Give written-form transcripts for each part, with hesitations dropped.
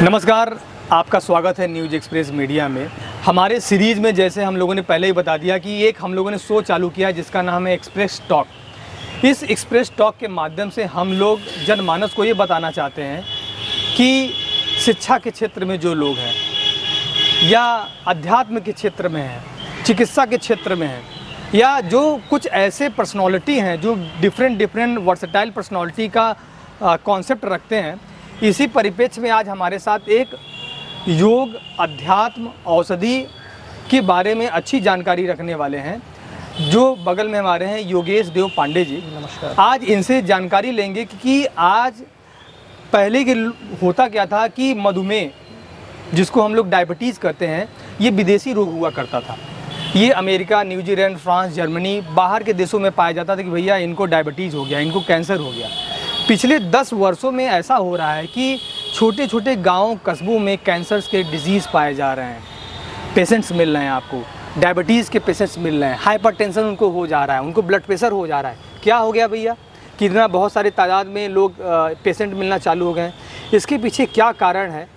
नमस्कार, आपका स्वागत है न्यूज़ एक्सप्रेस मीडिया में। हमारे सीरीज़ में जैसे हम लोगों ने पहले ही बता दिया कि एक हम लोगों ने शो चालू किया है जिसका नाम है एक्सप्रेस टॉक। इस एक्सप्रेस टॉक के माध्यम से हम लोग जनमानस को ये बताना चाहते हैं कि शिक्षा के क्षेत्र में जो लोग हैं या अध्यात्म के क्षेत्र में हैं, चिकित्सा के क्षेत्र में हैं, या जो कुछ ऐसे पर्सनालिटी हैं जो डिफरेंट वर्सेटाइल पर्सनालिटी का कॉन्सेप्ट रखते हैं, इसी परिप्रेक्ष्य में आज हमारे साथ एक योग, अध्यात्म, औषधि के बारे में अच्छी जानकारी रखने वाले हैं जो बगल में हमारे हैं योगेश देव पांडे जी। नमस्कार। आज इनसे जानकारी लेंगे कि आज पहले के होता क्या था कि मधुमेह, जिसको हम लोग डायबिटीज़ कहते हैं, ये विदेशी रोग हुआ करता था। ये अमेरिका, न्यूजीलैंड, फ्रांस, जर्मनी, बाहर के देशों में पाया जाता था कि भैया इनको डायबिटीज़ हो गया, इनको कैंसर हो गया। पिछले 10 वर्षों में ऐसा हो रहा है कि छोटे छोटे गाँव, कस्बों में कैंसर्स के डिजीज़ पाए जा रहे हैं, पेशेंट्स मिल रहे हैं आपको, डायबिटीज़ के पेशेंट्स मिल रहे हैं, हाइपरटेंशन उनको हो जा रहा है, उनको ब्लड प्रेशर हो जा रहा है। क्या हो गया भैया, कितना बहुत सारे तादाद में लोग पेशेंट मिलना चालू हो गए हैं। इसके पीछे क्या कारण है,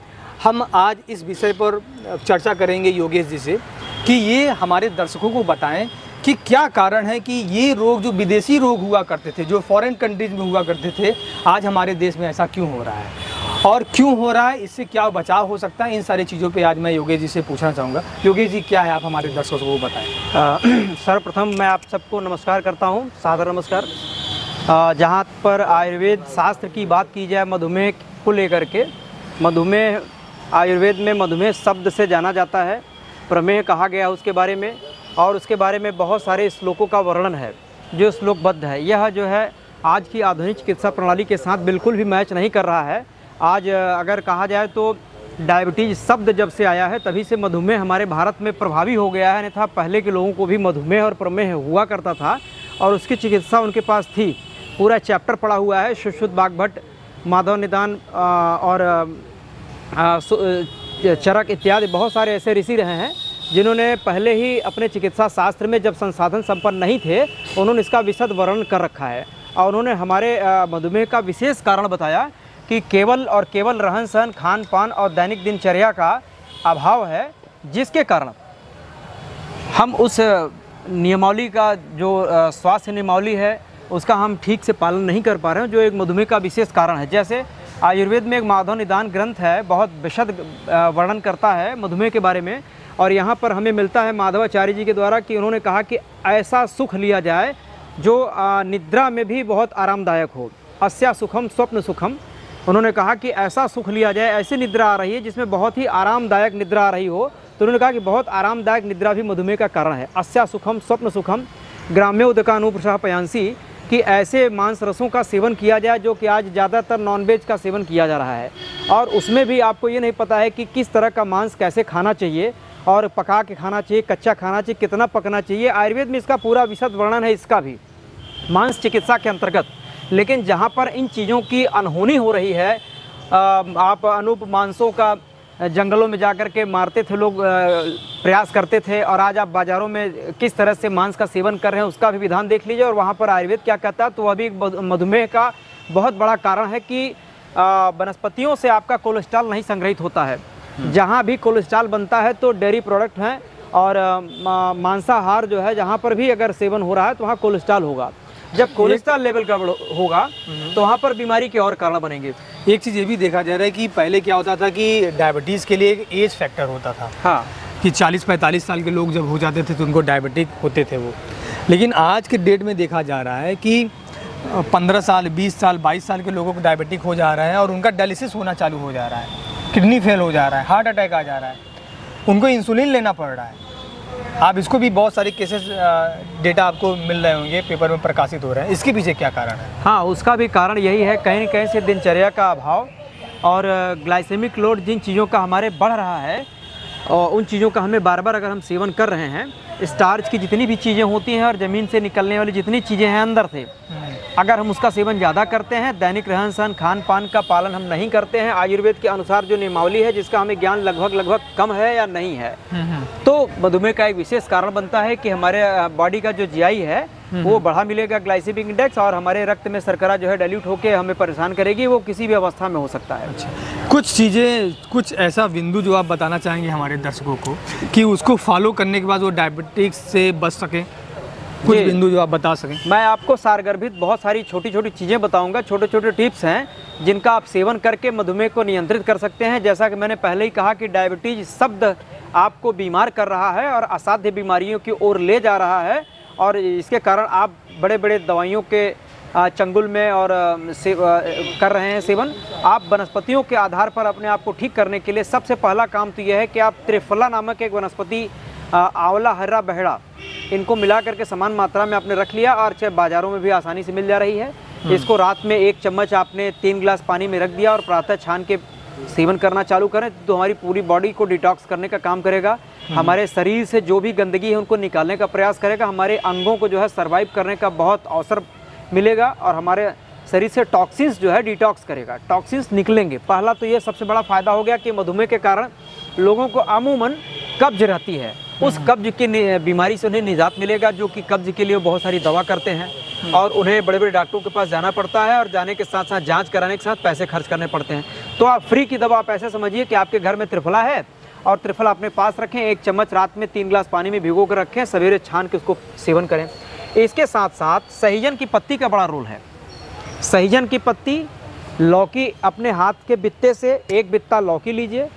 हम आज इस विषय पर चर्चा करेंगे योगेश जी से कि ये हमारे दर्शकों को बताएं कि क्या कारण है कि ये रोग जो विदेशी रोग हुआ करते थे, जो फॉरेन कंट्रीज में हुआ करते थे, आज हमारे देश में ऐसा क्यों हो रहा है और क्यों हो रहा है, इससे क्या बचाव हो सकता है। इन सारी चीज़ों पे आज मैं योगेश जी से पूछना चाहूँगा। योगेश जी, क्या है, आप हमारे दर्शकों को बताएं। सर्वप्रथम मैं आप सबको नमस्कार करता हूं, सादर नमस्कार। जहां पर आयुर्वेद शास्त्र की बात की जाए मधुमेह को लेकर के, मधुमेह आयुर्वेद में मधुमेह शब्द से जाना जाता है, प्रमेह कहा गया उसके बारे में, और उसके बारे में बहुत सारे श्लोकों का वर्णन है जो श्लोकबद्ध है। यह जो है आज की आधुनिक चिकित्सा प्रणाली के साथ बिल्कुल भी मैच नहीं कर रहा है। आज अगर कहा जाए तो डायबिटीज़ शब्द जब से आया है तभी से मधुमेह हमारे भारत में प्रभावी हो गया है, अन्यथा पहले के लोगों को भी मधुमेह और प्रमेह हुआ करता था और उसकी चिकित्सा उनके पास थी। पूरा चैप्टर पड़ा हुआ है, शुश्रुत बागभट्ट, माधव निदान और चरक इत्यादि बहुत सारे ऐसे ऋषि रहे हैं जिन्होंने पहले ही अपने चिकित्सा शास्त्र में, जब संसाधन संपन्न नहीं थे, उन्होंने इसका विशद वर्णन कर रखा है और उन्होंने हमारे मधुमेह का विशेष कारण बताया कि केवल और केवल रहन सहन, खान पान और दैनिक दिनचर्या का अभाव है, जिसके कारण हम उस नियमावली का जो स्वास्थ्य नियमावली है उसका हम ठीक से पालन नहीं कर पा रहे हैं, जो एक मधुमेह का विशेष कारण है। जैसे आयुर्वेद में एक माधव निदान ग्रंथ है, बहुत विशद वर्णन करता है मधुमेह के बारे में, और यहाँ पर हमें मिलता है माधवाचार्य जी के द्वारा कि उन्होंने कहा कि ऐसा सुख लिया जाए जो निद्रा में भी बहुत आरामदायक हो। अस्या सुखम स्वप्न सुखम, उन्होंने कहा कि ऐसा सुख लिया जाए, ऐसी निद्रा आ रही है जिसमें बहुत ही आरामदायक निद्रा आ रही हो, तो उन्होंने कहा कि बहुत आरामदायक निद्रा भी मधुमेह का कारण है। अस्या सुखम स्वप्न सुखम ग्राम्योदकानुप्रसाह पयांसी, कि ऐसे मांस रसों का सेवन किया जाए जो कि आज ज़्यादातर नॉनवेज का सेवन किया जा रहा है, और उसमें भी आपको ये नहीं पता है कि किस तरह का मांस कैसे खाना चाहिए, और पका के खाना चाहिए, कच्चा खाना चाहिए, कितना पकना चाहिए। आयुर्वेद में इसका पूरा विशद वर्णन है, इसका भी मांस चिकित्सा के अंतर्गत। लेकिन जहाँ पर इन चीज़ों की अनहोनी हो रही है, आप अनूप मांसों का जंगलों में जाकर के मारते थे लोग, प्रयास करते थे, और आज आप बाज़ारों में किस तरह से मांस का सेवन कर रहे हैं उसका भी विधान देख लीजिए। और वहाँ पर आयुर्वेद क्या कहता है, तो वह भी मधुमेह का बहुत बड़ा कारण है कि वनस्पतियों से आपका कोलेस्ट्रॉल नहीं संग्रहित होता है। जहाँ भी कोलेस्ट्रॉल बनता है तो डेयरी प्रोडक्ट हैं, और मांसाहार जो है जहाँ पर भी अगर सेवन हो रहा है तो वहाँ कोलेस्ट्रॉल होगा। जब कोलेस्ट्रॉल लेवल का होगा तो वहाँ पर बीमारी के और कारण बनेंगे। एक चीज़ ये भी देखा जा रहा है कि पहले क्या होता था कि डायबिटीज़ के लिए एक एज फैक्टर होता था। हाँ, कि 40-45 साल के लोग जब हो जाते थे तो उनको डायबिटिक होते थे वो। लेकिन आज के डेट में देखा जा रहा है कि 15 साल, 20 साल, 22 साल के लोगों को डायबिटिक हो जा रहा है और उनका डायलिसिस होना चालू हो जा रहा है, किडनी फेल हो जा रहा है, हार्ट अटैक आ जा रहा है, उनको इंसुलिन लेना पड़ रहा है। आप इसको भी बहुत सारे केसेस डेटा आपको मिल रहे होंगे, पेपर में प्रकाशित हो रहे हैं। इसके पीछे क्या कारण है? हाँ, उसका भी कारण यही है, कहीं न कहीं से दिनचर्या का अभाव और ग्लाइसेमिक लोड जिन चीज़ों का हमारे बढ़ रहा है, और उन चीज़ों का हमें बार बार अगर हम सेवन कर रहे हैं, स्टार्च की जितनी भी चीज़ें होती हैं और ज़मीन से निकलने वाली जितनी चीज़ें हैं अंदर से, अगर हम उसका सेवन ज़्यादा करते हैं, दैनिक रहन सहन खान पान का पालन हम नहीं करते हैं, आयुर्वेद के अनुसार जो नियमावली है जिसका हमें ज्ञान लगभग कम है या नहीं है, तो मधुमेह का एक विशेष कारण बनता है कि हमारे बॉडी का जो जीआई है वो बढ़ा मिलेगा, ग्लाइसेमिक इंडेक्स, और हमारे रक्त में शर्करा जो है डाइल्यूट होकर हमें परेशान करेगी। वो किसी भी अवस्था में हो सकता है। अच्छा, कुछ चीज़ें, कुछ ऐसा बिंदु जो आप बताना चाहेंगे हमारे दर्शकों को कि उसको फॉलो करने के बाद वो डायबिटीज से बच सकें, कुछ बिंदु जो आप बता सकें? मैं आपको सारगर्भित बहुत सारी छोटी छोटी चीज़ें बताऊंगा, छोटे छोटे टिप्स हैं जिनका आप सेवन करके मधुमेह को नियंत्रित कर सकते हैं। जैसा कि मैंने पहले ही कहा कि डायबिटीज शब्द आपको बीमार कर रहा है और असाध्य बीमारियों की ओर ले जा रहा है, और इसके कारण आप बड़े बड़े दवाइयों के चंगुल में और कर रहे हैं सेवन। आप वनस्पतियों के आधार पर अपने आप को ठीक करने के लिए सबसे पहला काम तो यह है कि आप त्रिफला नामक एक वनस्पति, आंवला, हर्रा, बहेड़ा, इनको मिला करके समान मात्रा में आपने रख लिया और चाहे बाज़ारों में भी आसानी से मिल जा रही है। इसको रात में 1 चम्मच आपने 3 गिलास पानी में रख दिया और प्रातः छान के सेवन करना चालू करें तो हमारी पूरी बॉडी को डिटॉक्स करने का काम करेगा। हमारे शरीर से जो भी गंदगी है उनको निकालने का प्रयास करेगा। हमारे अंगों को जो है सर्वाइव करने का बहुत अवसर मिलेगा और हमारे शरीर से टॉक्सिन्स जो है डिटॉक्स करेगा, टॉक्सिन्स निकलेंगे। पहला तो ये सबसे बड़ा फ़ायदा हो गया कि मधुमेह के कारण लोगों को अमूमन कब्ज रहती है, उस कब्ज की बीमारी से उन्हें निजात मिलेगा, जो कि कब्ज के लिए बहुत सारी दवा करते हैं और उन्हें बड़े बड़े डॉक्टरों के पास जाना पड़ता है और जाने के साथ साथ जांच कराने के साथ पैसे खर्च करने पड़ते हैं। तो आप फ्री की दवा आप ऐसे समझिए कि आपके घर में त्रिफला है और त्रिफला अपने पास रखें, 1 चम्मच रात में 3 गिलास पानी में भिगो कर रखें, सवेरे छान के उसको सेवन करें। इसके साथ साथ सहजन की पत्ती का बड़ा रोल है। सहजन की पत्ती, लौकी, अपने हाथ के बित्ते से 1 बित्ता लौकी लीजिए,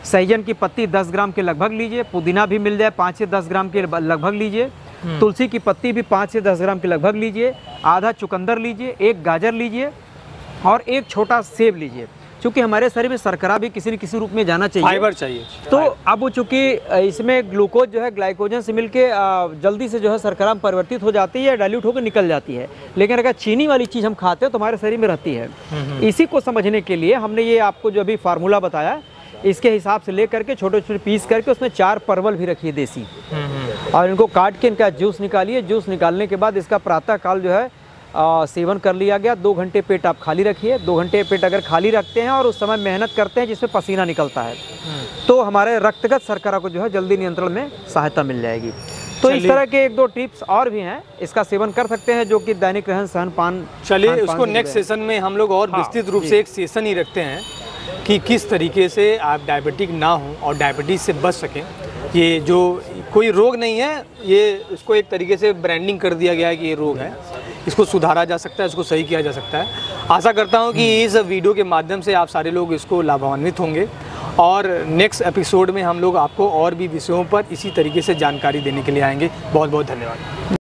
सहजन की पत्ती 10 ग्राम के लगभग लीजिए, पुदीना भी मिल जाए 5 से 10 ग्राम के लगभग लीजिए, तुलसी की पत्ती भी 5 से 10 ग्राम के लगभग लीजिए, आधा चुकंदर लीजिए, 1 गाजर लीजिए और 1 छोटा सेब लीजिए। क्योंकि हमारे शरीर में शर्करा भी किसी न किसी रूप में जाना चाहिए, फाइबर चाहिए। तो अब चूँकि इसमें ग्लूकोज जो है ग्लाइकोजन से मिलके जल्दी से जो है शर्करा में परिवर्तित हो जाती है, डाइल्यूट होकर निकल जाती है। लेकिन अगर चीनी वाली चीज़ हम खाते हैं तो हमारे शरीर में रहती है। इसी को समझने के लिए हमने ये आपको जो अभी फार्मूला बताया, इसके हिसाब से ले करके छोटे छोटे पीस करके उसमें 4 परवल भी रखिए देसी, और इनको काट के इनका जूस निकालिए। जूस निकालने के बाद इसका प्रातः काल जो है सेवन कर लिया गया। 2 घंटे पेट आप खाली रखिए। 2 घंटे पेट अगर खाली रखते हैं और उस समय मेहनत करते हैं जिसमें पसीना निकलता है, तो हमारे रक्तगत शर्करा को जो है जल्दी नियंत्रण में सहायता मिल जाएगी। तो इस तरह के 1-2 टिप्स और भी हैं, इसका सेवन कर सकते हैं, जो कि दैनिक रहन सहन पान। चलिए उसको नेक्स्ट सेशन में हम लोग और विस्तृत रूप से एक सेशन ही रखते हैं कि किस तरीके से आप डायबिटिक ना हो और डायबिटीज़ से बच सकें। ये जो कोई रोग नहीं है, ये इसको एक तरीके से ब्रांडिंग कर दिया गया है कि ये रोग है, इसको सुधारा जा सकता है, इसको सही किया जा सकता है। आशा करता हूँ कि इस वीडियो के माध्यम से आप सारे लोग इसको लाभान्वित होंगे और नेक्स्ट एपिसोड में हम लोग आपको और भी विषयों पर इसी तरीके से जानकारी देने के लिए आएंगे। बहुत बहुत धन्यवाद।